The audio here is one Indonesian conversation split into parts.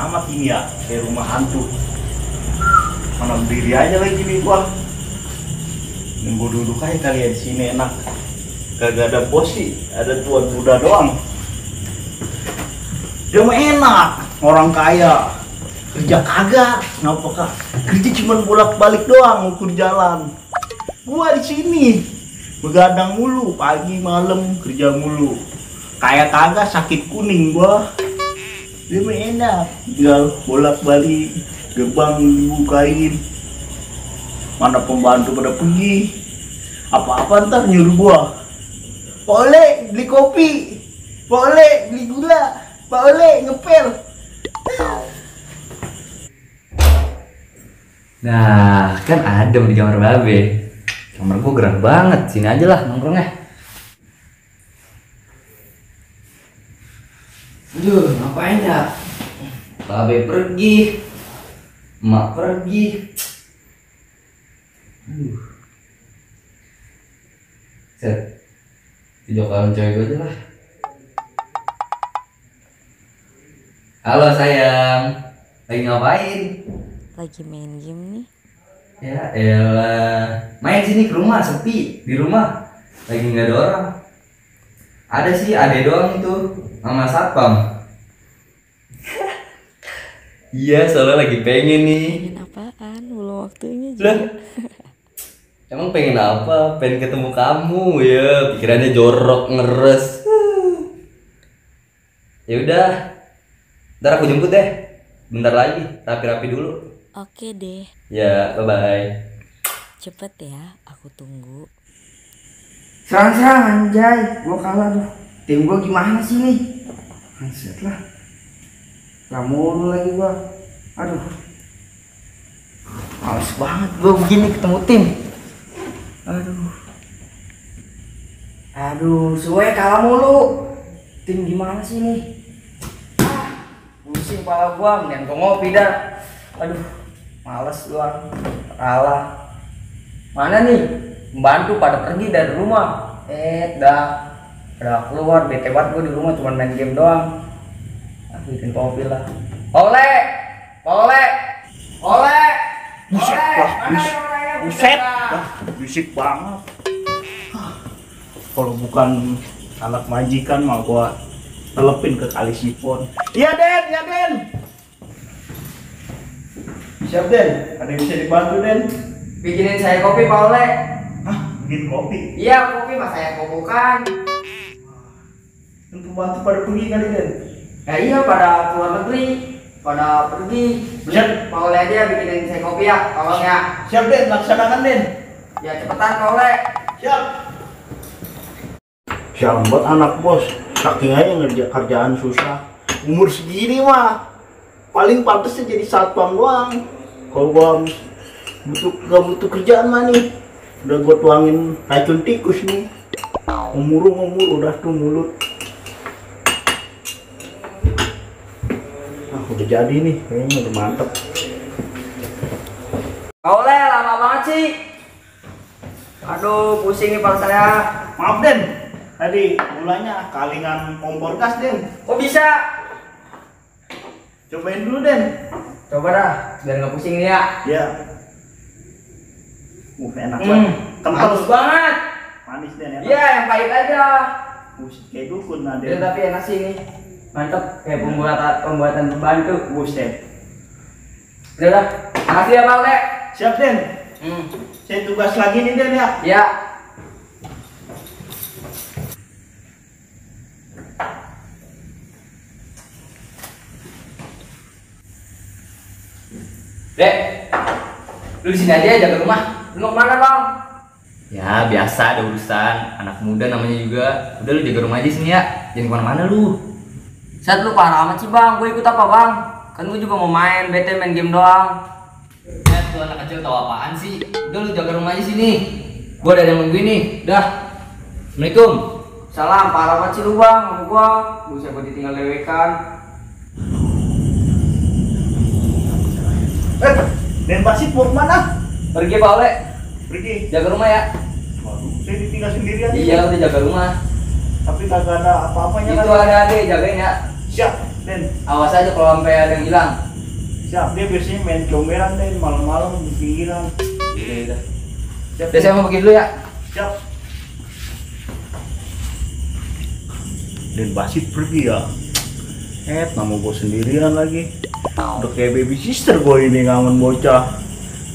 amat ini ya, kayak rumah hantu. Mana berdiri aja lagi nih gua. Dan gua duduk aja kali ya di sini enak. Kagak ada bos sih, ada tuan muda doang. Dia mah enak, orang kaya. Kerja kagak, kenapa kak? Kerja cuma bolak-balik doang, ukur jalan. Gua di sini begadang mulu, pagi malam kerja mulu. Kayak kagak sakit kuning gua. Dia mah enak, tinggal bolak-balik, gerbang dibukain. Mana pembantu pada pergi. Apa-apa ntar nyuruh gua. Pak Ole beli kopi, Pak Ole beli gula, Pak Ole ngepel. Nah, kan adem di kamar babe. Kamar gua gerah banget, sini aja lah nongkrongnya. Aduh, ngapain ya? Babe pergi, emak pergi. Set, video call cewek gue aja lah. Halo sayang, lagi ngapain? Lagi main game nih. Ya elah, main sini ke rumah, sepi. Di rumah lagi nggak ada orang. Ada sih, ade doang itu sama satpam. Iya, soalnya lagi pengen nih. Pengen apaan? Belum waktunya Lah, juga. emang pengen apa? Pengen ketemu kamu ya, pikirannya jorok ngeres. Ya udah, ntar aku jemput deh. Bentar lagi, rapi-rapi dulu. Oke deh, Ya, bye-bye. cepet ya, aku tunggu. Serang-serang anjay, gua kalah tuh. Tim gua gimana sih nih? Anjir lah. Gak mulu lagi gua. Aduh. Males banget gua begini ketemu tim. Aduh. Aduh, suwe kalah mulu. Tim gimana sih nih? Pusing kepala gua, mending gua ngopi dah. Aduh, males gua. Kalah. Mana nih? Pembantu pada pergi dari rumah. Udah keluar, bete banget gue di rumah cuma main game doang. Aku bikin kopi lah. Ole, ole, ole. Buset, wah, buset, wah, bisik banget. Kalau bukan anak majikan mah gua telepin ke kali sipon. Iya Den, ya Den. Siap Den, ada yang bisa dibantu Den? Bikinin saya kopi Pak Ole. Hah, bikin kopi? Iya kopi mas saya kokokan. Dan pembantu pada pergi kali Den? Ya iya pada keluar negeri, pada pergi. Siap. Pak Ole aja bikinin saya kopi ya, tolong ya. Siap Den, laksanakan Den. Ya cepetan Pak Ole. Siap. Siambat anak bos, saking aja ngerja kerjaan susah. Umur segini mah paling pantasnya jadi satpam doang. Kalau gua gak butuh kerjaan mah nih, udah gua tuangin racun tikus nih. Umur udah tuh mulut. Ah udah jadi nih, kayaknya udah mantep. Pak Ole lama banget sih. Aduh pusing nih pak saya. Maaf Den, tadi gulanya kalingan kompor gas Den. Kok bisa? Cobain dulu Den. Coba dah, biar nggak pusing nih ya. Ya. Enak banget. Kental Bagus banget. manis Den enak. Iya yang pahit aja. Buset kayak dukun nah Ya, Den. tapi enak sih ini. Mantep kayak pembuatan pembantu. Buset. Udah lah, makasih ya Pak Ole. Siap Den. Saya tugas lagi nih Den ya. Ya. Dek, lu di sini aja jaga rumah. Lu mau kemana Bang? Ya biasa ada urusan, anak muda namanya juga. Udah lu jaga rumah aja sini ya, jangan kemana-mana lu. Set lu parah amat sih Bang, gue ikut apa Bang? Kan gue juga mau main, bete main game doang. Ya tuh anak kecil tahu apaan sih? Udah lu jaga rumah aja sini. Gua ada yang nungguin nih. Dah. Assalamualaikum. Salam, parah amat sih lu Bang sama gua. Buset gua ditinggal lewekan. Den Basit mau kemana? Pergi Pak Ole, Pergi. jaga rumah ya. Waduh, saya ditinggal sendirian. Iya udah jaga rumah. Tapi kagak ada apa-apanya Itu kan? ada adek jagain ya. Siap. Den. Awas aja kalau sampai ada yang hilang. Siap, dia biasanya main comberan Den, malam-malam di pinggiran. Iya. Siap, Udah saya mau pergi dulu ya. siap. Den Basit pergi ya. Nama gue sendirian lagi. Udah kayak baby sister gue ini ngamen bocah.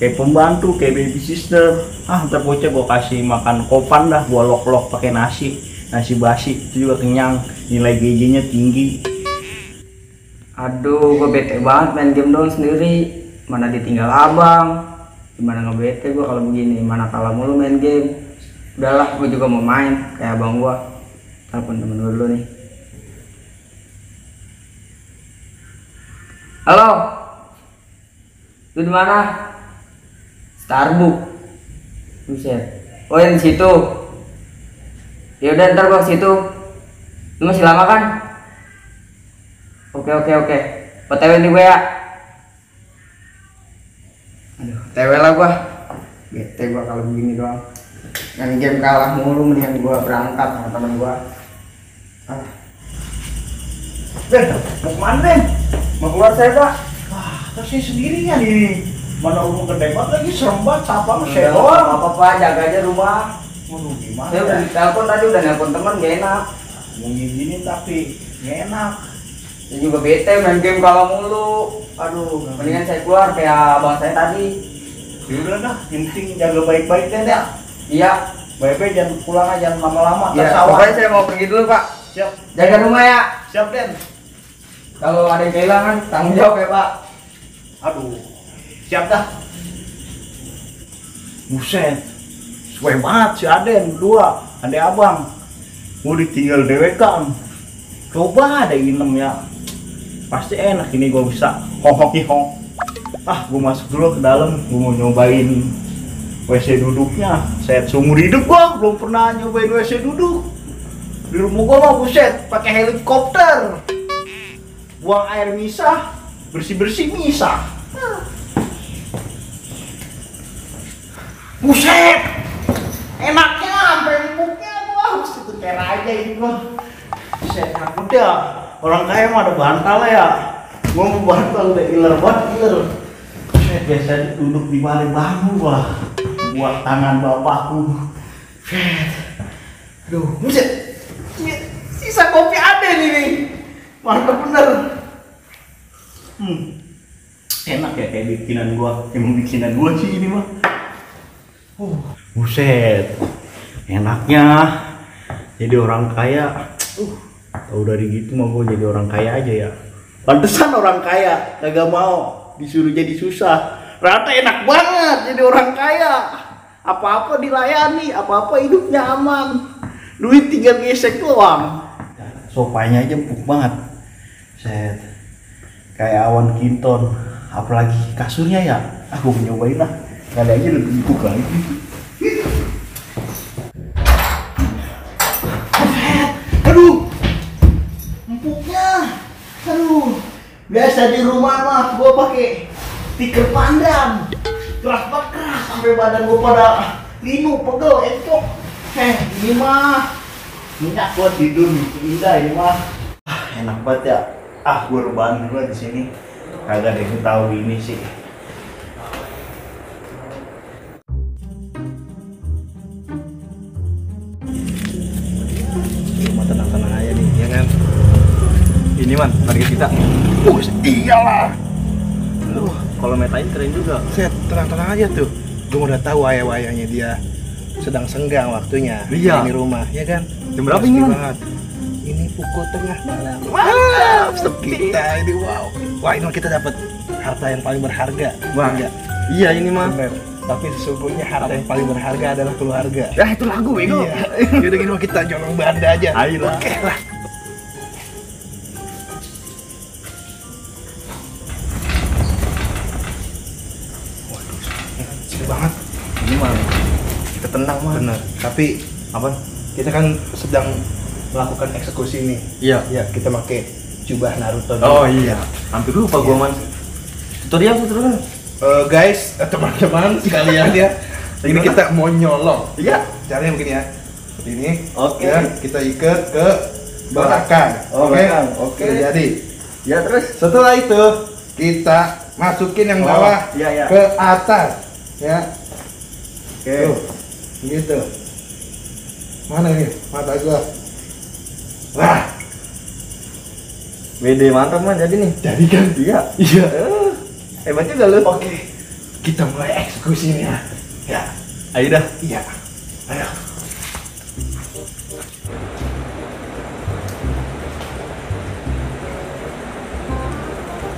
Kayak pembantu, kayak baby sister. Ntar bocah gue kasih makan kopan dah, gue lok-lok pakai nasi basi, itu juga kenyang, nilai GJ-nya tinggi. Aduh, gue bete banget main game doang sendiri. Mana ditinggal abang. Gimana ngebete gue kalau begini, mana kalah mulu main game. Udahlah, gue juga mau main kayak abang gue. Telepon temen gue dulu nih. Halo, lu di mana? Starbucks. Buset. Oh yang di situ. Ya udah ntar gua ke situ. Lu masih lama kan? Oke. OTW nih gue ya. Aduh, OTW lah gua. Bete gua kalau begini doang. Yang game kalah mulu, mendingan gua berangkat sama temen gua. Den, mau kemana Den? Mau keluar saya, Pak. Terus saya sendirian ini. Mana rumah gede banget lagi, serem banget, sapang Udah, saya nggak doang. apa-apa, jaga aja rumah. Waduh, gimana Saya udah ya? ditelepon tadi, udah nelpon temen, gak enak. Mau ngizinin tapi nggak enak. Saya juga bete main game kalah mulu. Aduh, mendingan saya keluar kayak abang saya tadi. Ya udah dah, yang penting jaga baik-baik Den ya. Iya. Baik-baik, jangan pulang aja, jangan lama-lama. Iya, tersawat. pokoknya saya mau pergi dulu, Pak. Siap, Jaga rumah ya. siap Den. Kalau ada yang kehilangan, tanggung jawab ya, Pak. Aduh, siap dah. Buset, sesuai banget si Aden, dua, adek abang. Mau ditinggal dewekan. Coba ada inem ya. Pasti enak ini gue bisa hong. Gue masuk dulu ke dalam, gue mau nyobain WC duduknya. Saya seumur hidup gue belum pernah nyobain WC duduk. Di rumah gue mah buset, pakai helikopter. Buang air misah, bersih-bersih misah. Buset, enaknya sampai empuknya gua harus itu kayak raja ini gua. Buset, takut ya. Orang kaya mah ada bantal ya. Gua mau bantal udah iler banget iler. Buset, biasa duduk di balik bambu gua. Buat tangan bapakku. Buset. Aduh, buset. Sisa kopi ada nih. Mantap bener. Enak ya kayak bikinan gua. Emang bikinan gua sih ini mah. Buset, enaknya jadi orang kaya. Tahu dari gitu mah gue jadi orang kaya aja ya. Pantesan orang kaya kagak mau disuruh jadi susah. Ternyata enak banget jadi orang kaya. Apa-apa dilayani, apa-apa hidupnya aman. Duit tinggal gesek doang. Sofanya aja empuk banget. Set, kayak awan kinton. Apalagi kasurnya ya. Aku mau nyobain lah. Kali aja udah empuk lagi. Aduh, empuknya. Aduh, biasa di rumah mah gua pakai tikar pandan. Keras banget, keras sampai badan gua pada linu, pegel, empuk. Ini mah minyak buat tidur indah ini mah. Enak banget ya. Gua rebahan dulu di sini. Kagak ada yang tahu ini sih. Tenang-tenang aja nih, ya kan? Ini man, target kita. Iyalah. Kalau metain keren juga. Set, tenang-tenang aja tuh. Gue udah tahu ayah-ayahnya dia sedang senggang waktunya. Iya. Ini rumah, ya kan? Jam berapa Pasti ini, Man? banget. Ini pukul tengah malam. Mantap, sepi. Kita ini wow. Wah, ini kita dapat harta yang paling berharga. Wah, Enggak? iya ini mah. Bener. Tapi sesungguhnya harta yang paling berharga adalah keluarga. Ya itu lagu bego. Iya. Yaudah gini mah kita jolong banda aja. Ayolah. Oke lah. Seru banget. Ini mah. Kita tenang mah. Bener. Tapi Apa? kita kan sedang melakukan eksekusi nih. Iya. Ya, kita pakai jubah Naruto. Oh iya. Hampir lupa gua man. Tutorial. Guys, teman-teman sekalian ya. Ini Gimana? kita mau nyolong. Iya. Caranya begini ya. Seperti ini. Oke. Ya, kita ikat ke belakang. Oh, Oke. belakang. Oke. Sudah jadi. Ya terus. Setelah itu kita masukin yang bawah iya, iya. ke atas, ya. Oke. Tuh, gitu. Mana ini mata gua? Wah, Wede mantap man jadi nih. jadi kan? Iya. Iya. Hebat juga lu. Oke, kita mulai eksekusinya. Ya, Ayo dah. iya. Ayo.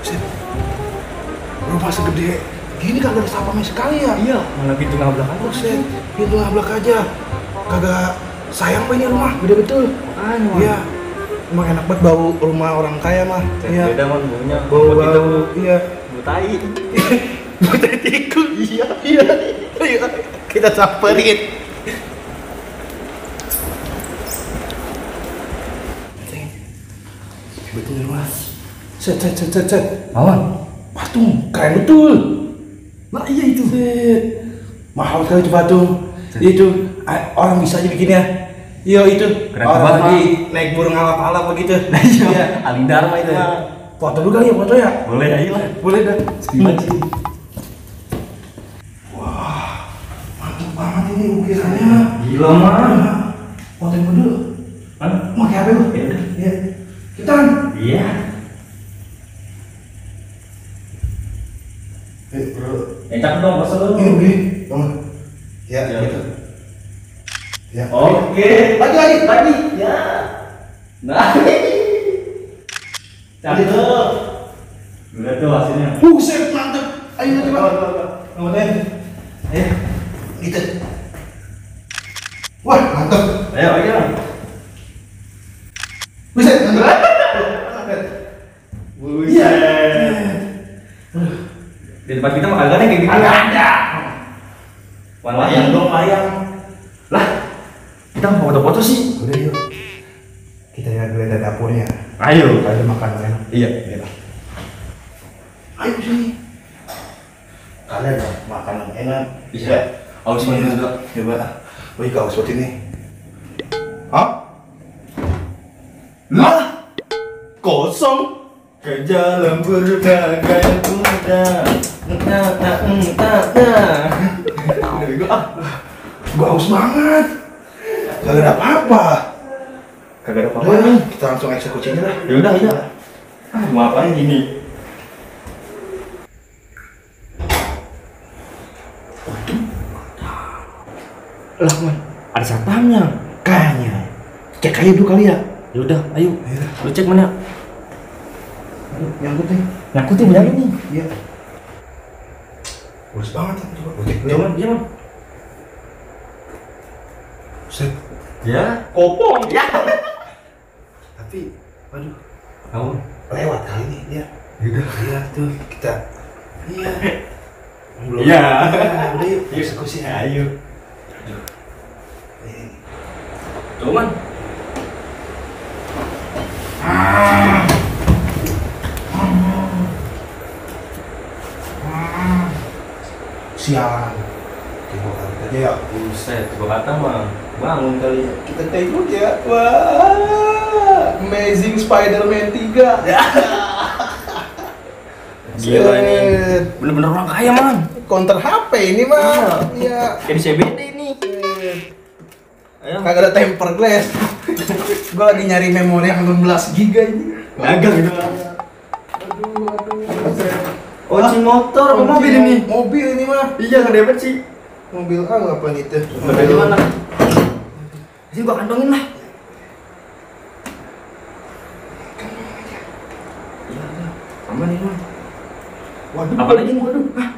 Set. Rumah segede gini kagak ada sapamnya sekali ya? Iya, mana pintu ngablak aja. Buset, pintu ngablak aja. Kagak sayang pak ini rumah, gede betul. Iya. Emang enak banget bau rumah orang kaya mah. Iya. Beda man baunya. Bau, iya. Butai. Buat tikus. Iya, iya. Iya. Kita samperin. Betul rumah. Set. Awan. Patung, keren betul. Nah iya itu. Set. Mahal sekali itu patung. Itu orang bisa aja bikinnya. Iya itu. Keren Orang banget, lagi naik burung alap-alap begitu. Iya. Alidharma itu. Foto dulu kali ya foto ya. Boleh ayo lah. Boleh dah. Gimana sih? Wah, mantap banget ini ukirannya. Gila man. Fotoin gua dulu. Mau kayak apa lu? Ya udah. Iya. Kita kan. Iya. Bro. Cakep dong pasal lu. Ini begini, bangun. Ya, Ya. gitu. Ya. Oke. Lagi. Ya. Nah. Cakep. Udah tuh hasilnya. Buset, mantap. Ayo coba. Ngomongin. Ayo. Gitu. Wah, mantap. Ayo. Buset, mantap. Iya. Di tempat kita mah kagak ada kayak gitu. Agak ada. Wayang dong wayang. Lah, kita mau foto-foto sih. Udah yuk. Kita ya geledah dapurnya. Ayo. Ada makan enak. Iya. Iya. Ayo sini. Kalian dong makan yang enak. Iya. Aus mana juga. Coba. Wih, kau seperti ini. Hah? Lah? Kosong. Ke jalan berbagai muda. Gua haus banget. Gak ada apa-apa. Kagak ada Udah, apa-apa. kita langsung eksekusinya lah. Ya udah, iya. Mau apain gini? Lah, man. Ada satpamnya. Kayaknya. Cek aja dulu kali ya. Ya udah, ayo. Ayo. Lu cek mana? Aduh, nyangkut nih. Nyangkut tuh banyak nih. Iya. Bagus banget ya. Coba gua cek dulu. Cuman, iya man. Set. Ya, kopong. Ya. Tapi, aduh, Kamu. lewat kali ini dia. Udah. Iya tuh, kita. Iya. Belum. Iya. Udah yuk, eksekusi. Ayo. Nih. Cuman. Sialan. Oke, gua tarik aja ya. Buset, gua kata mah bangun kali. Kita tengok ya. Wah, Amazing Spider-Man 3. Ya. Gila ini. Bener-bener orang kaya man. Counter HP ini mah. Iya. Kayak di CBD ini. Ayo. Kagak ada temper glass. Gua lagi nyari memori yang 16 GB ini. Dagang gitu. Aduh. Oh, motor apa mobil ini? Mobil ini mah. Iya, nggak dapet sih. Mobil apa itu? Mobil di mana? Sini gua kantongin lah. Iya, aman ini mah. Waduh. Apa lagi nih? Waduh. Hah?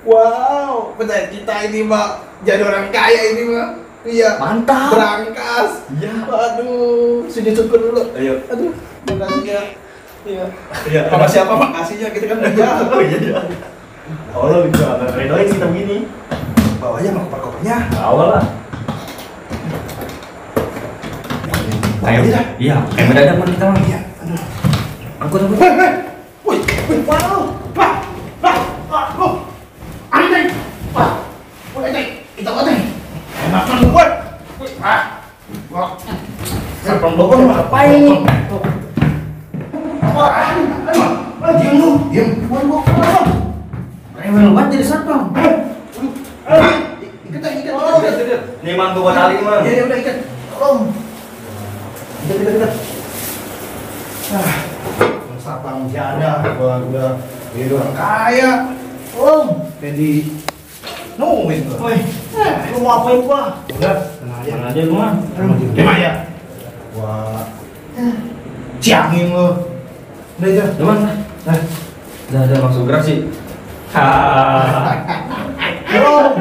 Wow, benar kita ini mah jadi orang kaya ini mah. Iya. Mantap. Berangkas. Iya. Aduh, sujud syukur dulu. Ayo. Aduh, makasih ya. Iya. Iya. Sama siapa makasihnya kita kan udah jahat. Oh iya. Allah bisa nggak redoin kita begini. Bawa aja sama koper-kopernya. Awal lah. Kayak aja dah. Iya. Kayak mendadak man kita mah. Iya. Aduh. Angkut. Wih, wow. Wah. Oh. Anjing. Wah. Woi, anjing. Kita anjing. Enakan lu, woi. Wih, Wah. Sapang bokong ngapain? Wah. Rewel banget jadi satpam. Ikat. Nih man, gua tali man. Ya udah ikat. Tolong. Ikat. Satpam masih ada. Gua udah jadi orang kaya. Tolong. Jadi nungguin gua. Woi, lu mau apain gua? Udah, tenang aja. Mana aja gua? Gimana ya? Wah, ciangin lo. Udah aja. Teman. Udah langsung gerak sih. Tolong.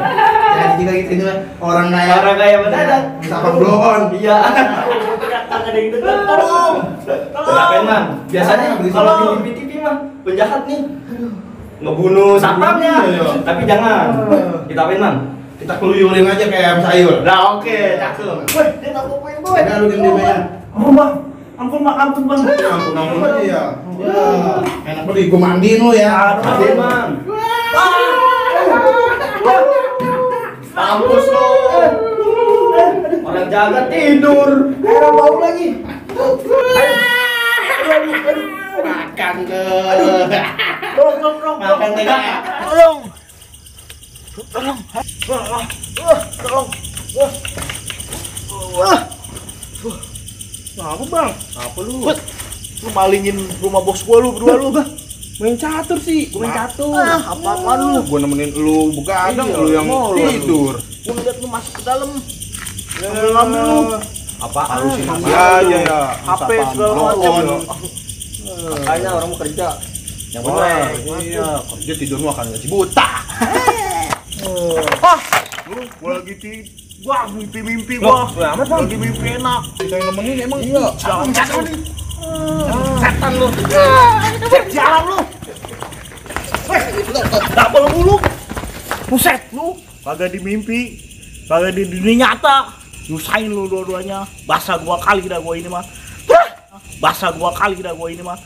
Jadi juga gitu juga orang kaya. Orang kaya mendadak. Satpam blon. Iya. Kagak ada yang denger. Tolong. Ngapain man? Biasanya kalau di TV mah penjahat nih ngebunuh satpamnya. Iya. Tapi jangan. Kita apain man? Kita keluyurin aja kayak ayam sayur. Nah oke, cakep. Woi, dia nggak mau main gue. Udah lu diam aja. Ampun bang, ampun bang. Ampun aja ya. Ya, enak banget gua mandiin lu ya. Apain man? Kampus lo. Orang jaga tidur. Ayo bau lagi. Makan ke. Tolong. Makan tega. Tolong. Apa bang? Apa lu? Lu malingin rumah bos gua lu berdua lu. Main catur sih. Gua main catur. Apa lu? Gua nemenin lu begadang, Iya, lu yang mau lu. tidur. Gua ngeliat lu masuk ke dalam. Ngambil lu. Apa halusinasi aja ya? HP segala macam. Makanya orang mau kerja. Yang Oh, bener. iya, kerja tidur mah akan gaji buta. Gua lagi gua mimpi gua. Amat bang. Lagi mimpi enak. Kita yang nemenin emang iya. Jangan nih. Setan lu. Jalan lu. Weh, double mulu. Buset lu. Kagak di mimpi, kagak di dunia nyata. Nyusahin lu dua-duanya. Basah dua kali dah gua ini mah. Basah dua kali dah gua ini mah.